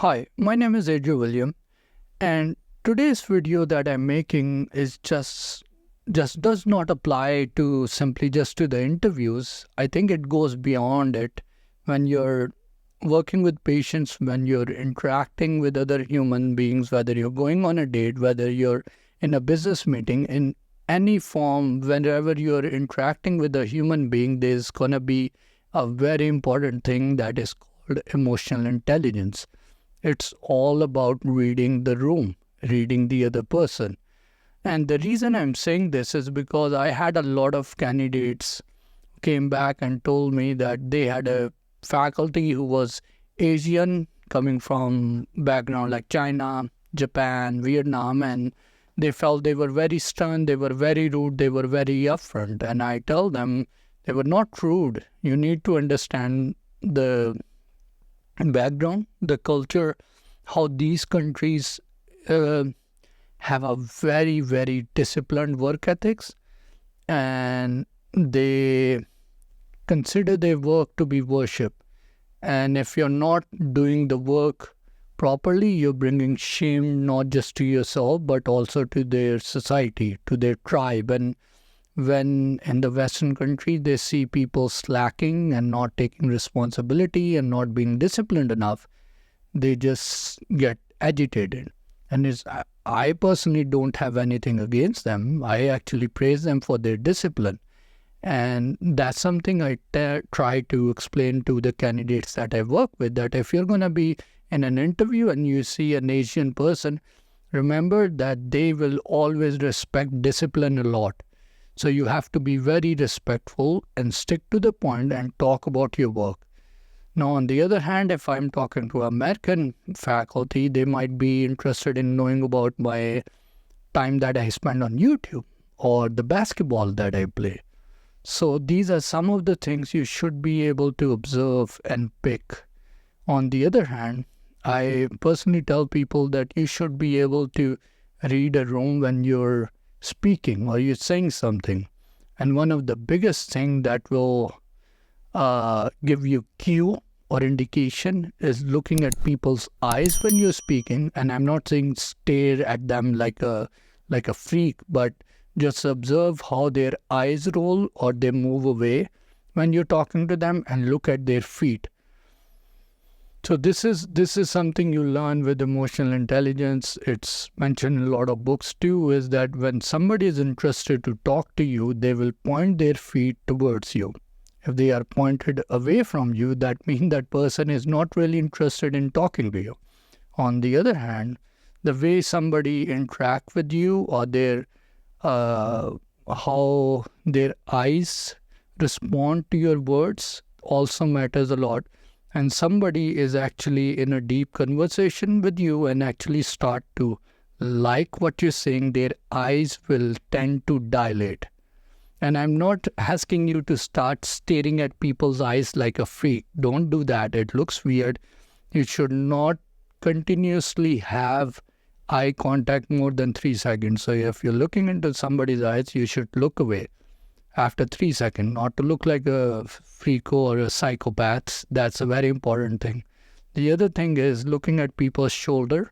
Hi, my name is Adriel William, and today's video that I'm making is just does not apply to simply just to the interviews. I think it goes beyond it. When you're working with patients, when you're interacting with other human beings, whether you're going on a date, whether you're in a business meeting, in any form, whenever you're interacting with a human being, there's gonna be a very important thing that is called emotional intelligence. It's all about reading the room, reading the other person. And the reason I'm saying this is because I had a lot of candidates came back and told me that they had a faculty who was Asian, coming from background like China, Japan, Vietnam, and they felt they were very stern, they were very rude, they were very upfront. And I tell them they were not rude. You need to understand the background, the culture, how these countries have a very, very disciplined work ethics, and they consider their work to be worship. And if you're not doing the work properly, you're bringing shame not just to yourself, but also to their society, to their tribe. And when in the Western country they see people slacking and not taking responsibility and not being disciplined enough, they just get agitated. And I personally don't have anything against them. I actually praise them for their discipline. And that's something I try to explain to the candidates that I work with, that if you're going to be in an interview and you see an Asian person, remember that they will always respect discipline a lot. So you have to be very respectful and stick to the point and talk about your work. Now, on the other hand, if I'm talking to American faculty, they might be interested in knowing about my time that I spend on YouTube or the basketball that I play. So these are some of the things you should be able to observe and pick. On the other hand, I personally tell people that you should be able to read a room when you're speaking or you're saying something. And one of the biggest things that will give you cue or indication is looking at people's eyes when you're speaking. And I'm not saying stare at them like a freak, but just observe how their eyes roll or they move away when you're talking to them, and look at their feet. So this is something you learn with emotional intelligence. It's mentioned in a lot of books too, is that when somebody is interested to talk to you, they will point their feet towards you. If they are pointed away from you, that means that person is not really interested in talking to you. On the other hand, the way somebody interact with you or their how their eyes respond to your words also matters a lot. And somebody is actually in a deep conversation with you and actually start to like what you're saying, their eyes will tend to dilate. And I'm not asking you to start staring at people's eyes like a freak. Don't do that. It looks weird. You should not continuously have eye contact more than 3 seconds. So if you're looking into somebody's eyes, you should look away after 3 seconds, not to look like a freako or a psychopath. That's a very important thing. The other thing is looking at people's shoulder.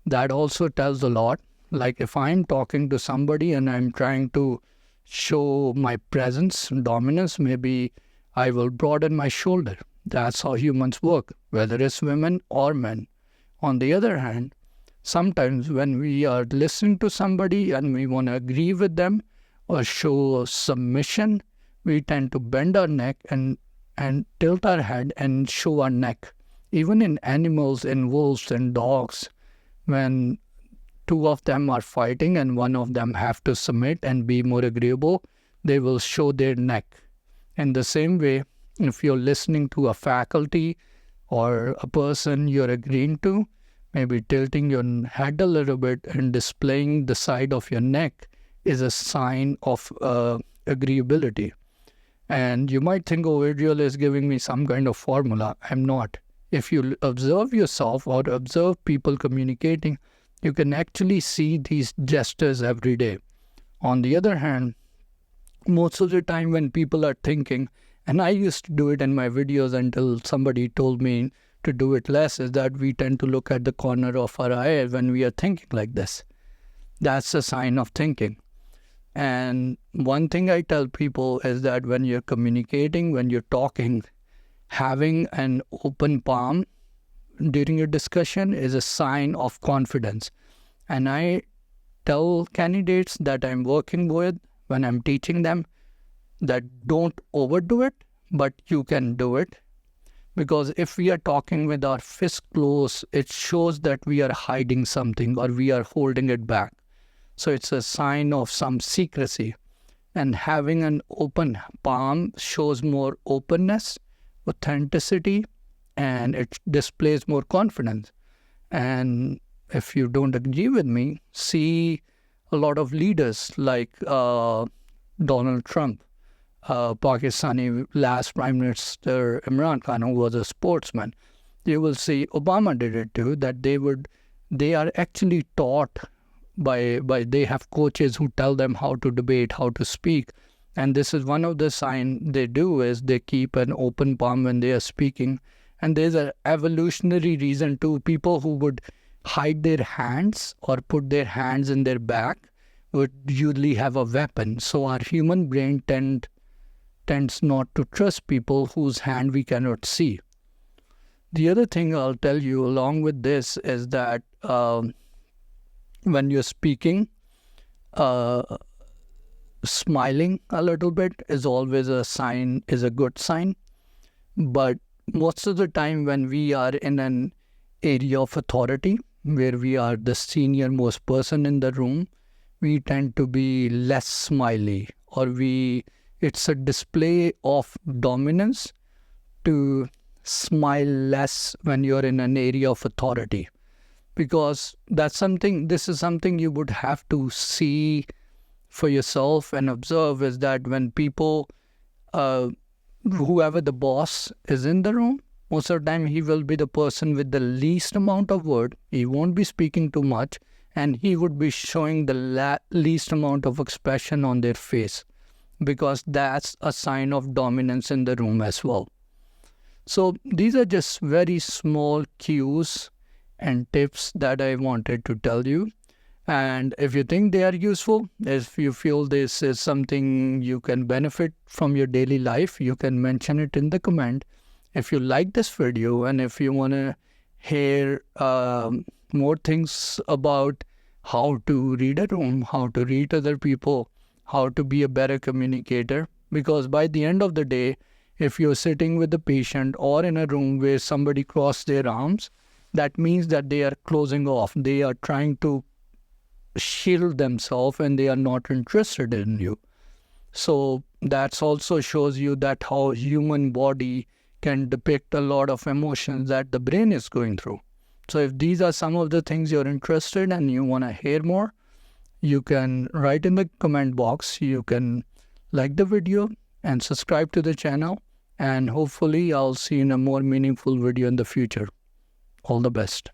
That also tells a lot. Like if I'm talking to somebody and I'm trying to show my presence, dominance, maybe I will broaden my shoulder. That's how humans work, whether it's women or men. On the other hand, sometimes when we are listening to somebody and we want to agree with them, or show submission, we tend to bend our neck and tilt our head and show our neck. Even in animals, in wolves and dogs, when two of them are fighting and one of them have to submit and be more agreeable, they will show their neck. In the same way, if you're listening to a faculty or a person you're agreeing to, maybe tilting your head a little bit and displaying the side of your neck is a sign of agreeability. And you might think, oh, Adriel is giving me some kind of formula. I'm not. If you observe yourself or observe people communicating, you can actually see these gestures every day. On the other hand, most of the time when people are thinking, and I used to do it in my videos until somebody told me to do it less is that we tend to look at the corner of our eye when we are thinking like this. That's a sign of thinking. And one thing I tell people is that when you're communicating, when you're talking, having an open palm during your discussion is a sign of confidence. And I tell candidates that I'm working with, when I'm teaching them, that don't overdo it, but you can do it. Because if we are talking with our fist closed, it shows that we are hiding something or we are holding it back. So it's a sign of some secrecy. And having an open palm shows more openness, authenticity, and it displays more confidence. And if you don't agree with me, see a lot of leaders like Donald Trump, Pakistani last Prime Minister Imran Khan, who was a sportsman. You will see Obama did it too, that they are actually taught they have coaches who tell them how to debate, how to speak. And this is one of the signs they do is they keep an open palm when they are speaking. And there's an evolutionary reason too. People who would hide their hands or put their hands in their back would usually have a weapon. So our human brain tends not to trust people whose hand we cannot see. The other thing I'll tell you along with this is that when you're speaking, smiling a little bit is always a good sign. But most of the time when we are in an area of authority, where we are the senior most person in the room, we tend to be less smiley, or it's a display of dominance to smile less when you're in an area of authority. Because this is something you would have to see for yourself and observe, is that when people, whoever the boss is in the room, most of the time he will be the person with the least amount of word. He won't be speaking too much, and he would be showing the least amount of expression on their face, because that's a sign of dominance in the room as well. So these are just very small cues and tips that I wanted to tell you. And if you think they are useful, if you feel this is something you can benefit from your daily life, you can mention it in the comment. If you like this video and if you want to hear more things about how to read a room, how to read other people, how to be a better communicator, because by the end of the day, if you're sitting with a patient or in a room where somebody crossed their arms, that means that they are closing off. They are trying to shield themselves and they are not interested in you. So that also shows you that how human body can depict a lot of emotions that the brain is going through. So if these are some of the things you're interested in and you want to hear more, you can write in the comment box. You can like the video and subscribe to the channel. And hopefully I'll see you in a more meaningful video in the future. All the best.